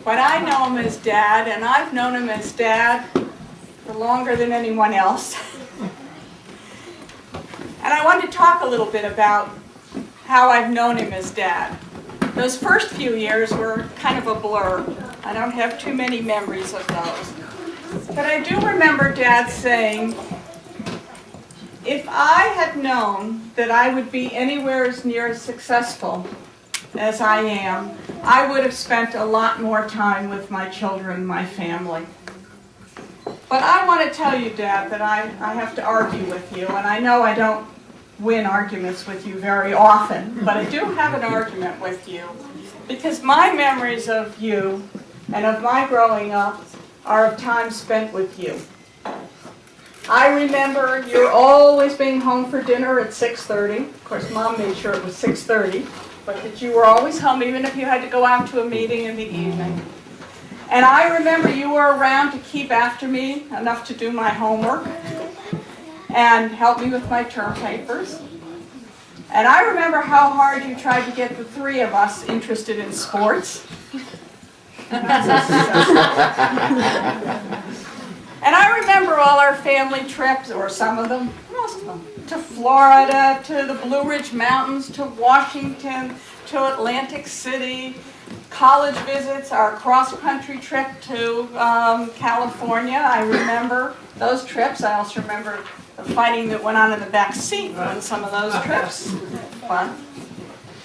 but I know him as Dad, and I've known him as Dad for longer than anyone else. And I wanted to talk a little bit about how I've known him as Dad. Those first few years were kind of a blur. I don't have too many memories of those. But I do remember Dad saying, if I had known that I would be anywhere as near as successful as I am, I would have spent a lot more time with my children, my family. But I want to tell you, Dad, that I have to argue with you, and I know I don't win arguments with you very often, but I do have an argument with you, because my memories of you and of my growing up are of time spent with you. I remember you're always being home for dinner at 6:30. Of course, Mom made sure it was 6:30, but that you were always home, even if you had to go out to a meeting in the evening. And I remember you were around to keep after me enough to do my homework and help me with my term papers. And I remember how hard you tried to get the three of us interested in sports. And I remember all our family trips, or some of them, most of them, to Florida, to the Blue Ridge Mountains, to Washington, to Atlantic City, college visits, our cross-country trip to California. I remember those trips. I also remember the fighting that went on in the back seat on some of those trips. But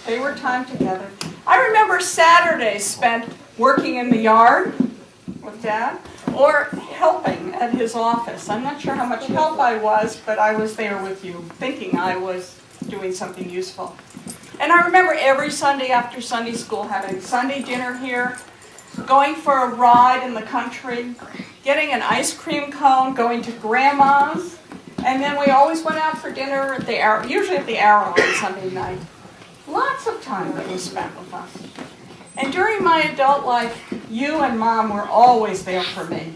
they were time together. I remember Saturdays spent working in the yard with Dad, or helping at his office. I'm not sure how much help I was, but I was there with you, thinking I was doing something useful. And I remember every Sunday after Sunday school having Sunday dinner here, going for a ride in the country, getting an ice cream cone, going to Grandma's, and then we always went out for dinner at the Arrow, usually at the Arrow on Sunday night. Lots of time that was spent with us. And during my adult life, you and Mom were always there for me.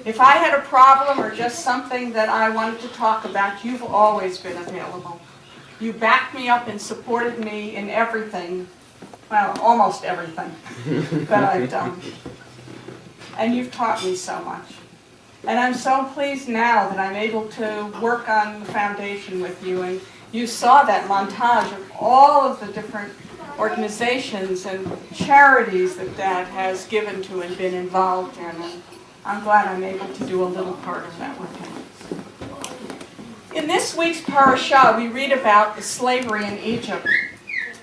If I had a problem or just something that I wanted to talk about, you've always been available. You backed me up and supported me in everything, well, almost everything that I've done. And you've taught me so much. And I'm so pleased now that I'm able to work on the foundation with you. And you saw that montage of all of the different organizations and charities that Dad has given to and been involved in. And I'm glad I'm able to do a little part of that with him. In this week's parashah, we read about the slavery in Egypt.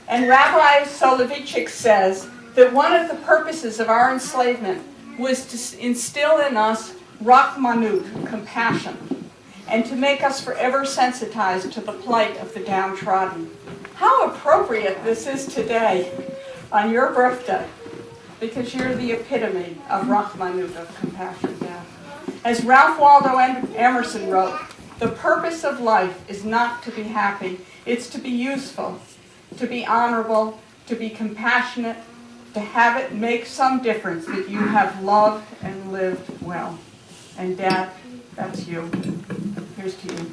And Rabbi Soloveitchik says that one of the purposes of our enslavement was to instill in us rachmanut, compassion, and to make us forever sensitized to the plight of the downtrodden. How appropriate this is today on your birthday, because you're the epitome of rachmanut, of compassion. Yeah. As Ralph Waldo Emerson wrote, the purpose of life is not to be happy, it's to be useful, to be honorable, to be compassionate, to have it make some difference that you have loved and lived well. And Dad, that's you. Here's to you.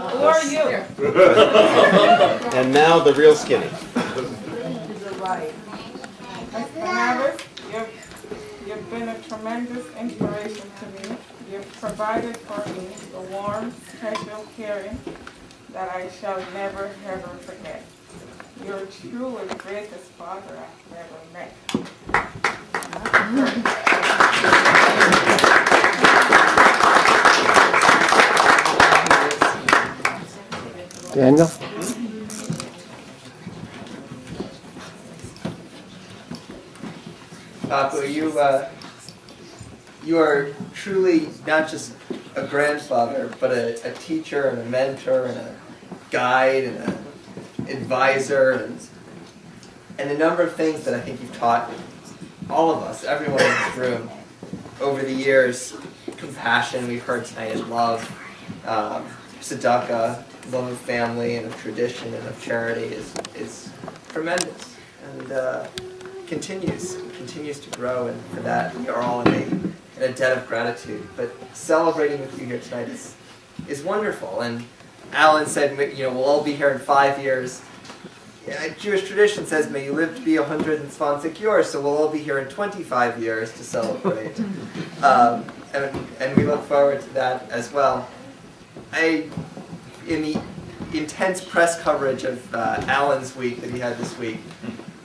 Who are you? And now the real skinny. You've been a tremendous inspiration to me. You've provided for me the warm, special caring that I shall never, ever forget. You're truly the greatest father I've ever met. Daniel? Papu, you are truly not just a grandfather, but a teacher and a mentor and a guide and an advisor and a number of things that I think you've taught all of us, everyone in this room, over the years. Compassion, we've heard tonight, and love, tzedakah, love of family and of tradition and of charity is tremendous and continues continues to grow, and for that we are all in a debt of gratitude. But celebrating with you here tonight is wonderful. And Alan said, we'll all be here in 5 years. Yeah, Jewish tradition says, may you live to be 100 and zwanzig yours, so we'll all be here in 25 years to celebrate. And we look forward to that as well. In the intense press coverage of Alan's week that he had this week,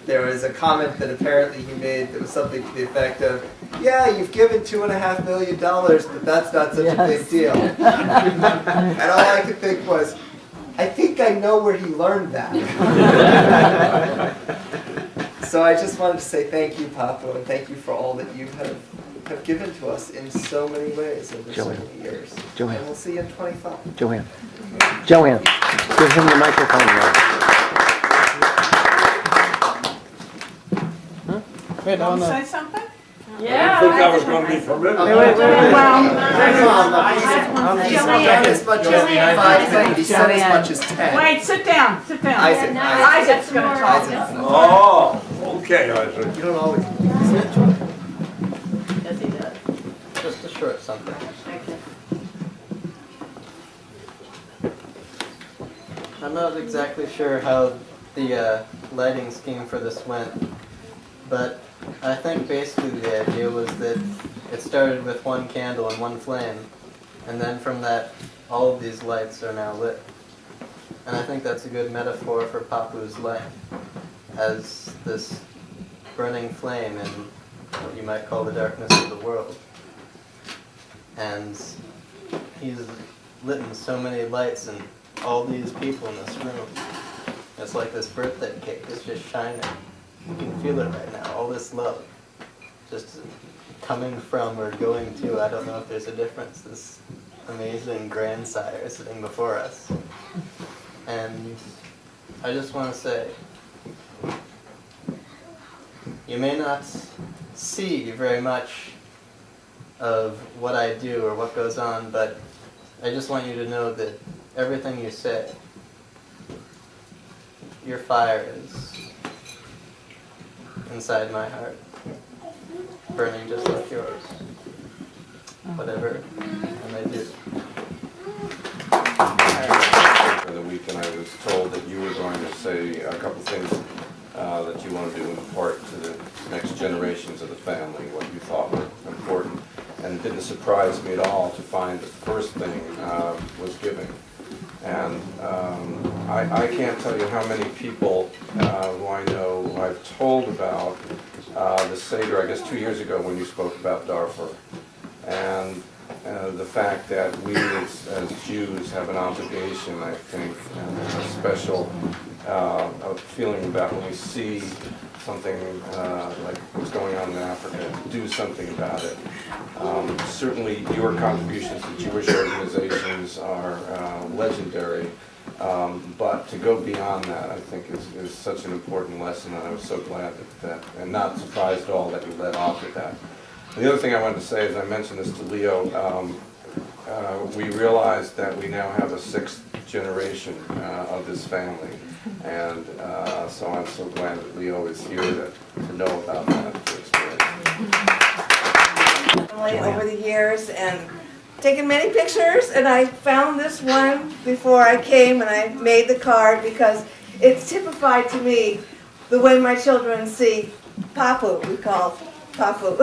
there was a comment that apparently he made that was something to the effect of, yeah, you've given $2.5 million, but that's not such a big deal. And all I could think was, I think I know where he learned that. So I just wanted to say thank you, Papu, and thank you for all that you have given to us in so many ways over so many years. Joanne. And we'll see you in 25. Joanne, give him the microphone now. Want to say something? I didn't think that was going to be permitted. He said as much as 10. Wait, sit down. Isaac. Isaac's going to talk. Oh, okay, Isaac. You don't always. Yes, he does. Just a short something. Okay. I'm not exactly sure how the lighting scheme for this went, but I think basically the idea was that it started with one candle and one flame, and then from that, all of these lights are now lit. And I think that's a good metaphor for Papu's life, as this burning flame in what you might call the darkness of the world. And he's lit in so many lights, and all these people in this room, it's like this birthday cake, it's just shining. You can feel it right now, all this love, just coming from or going to, I don't know if there's a difference, this amazing grandsire sitting before us. And I just want to say, you may not see very much of what I do or what goes on, but I just want you to know that everything you say, your fire is inside my heart, burning just like yours, whatever I may do. For the week, and I was told that you were going to say a couple things that you wanted to impart to the next generations of the family, what you thought were important. And it didn't surprise me at all to find that the first thing was giving. And I can't tell you how many people who I know who I've told about the Seder, I guess 2 years ago when you spoke about Darfur. And the fact that we as Jews have an obligation, I think, and a special feeling about when we see something like what's going on in Africa, do something about it. Certainly your contributions to Jewish organizations are legendary, but to go beyond that, I think, is such an important lesson, and I was so glad that and not surprised at all that you led off with that. And the other thing I wanted to say is, I mentioned this to Leo, we realized that we now have a 6th generation of this family, and so I'm so glad that Leo is here to know about that, to experience. Over the years and taken many pictures, and I found this one before I came, and I made the card because it's typified to me the way my children see Papu, we call Papu.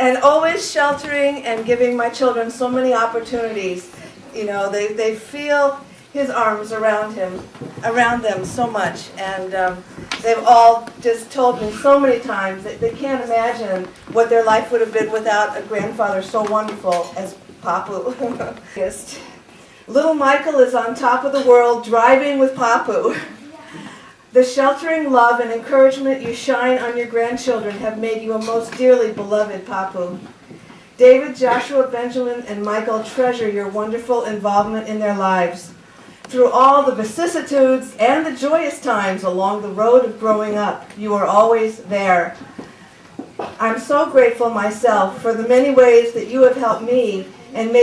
And always sheltering and giving my children so many opportunities. You know, they feel his arms around them so much, and they've all just told me so many times that they can't imagine what their life would have been without a grandfather so wonderful as Papu. Little Michael is on top of the world driving with Papu. The sheltering love and encouragement you shine on your grandchildren have made you a most dearly beloved Papu. David, Joshua, Benjamin, and Michael treasure your wonderful involvement in their lives. Through all the vicissitudes and the joyous times along the road of growing up, you are always there. I'm so grateful myself for the many ways that you have helped me and made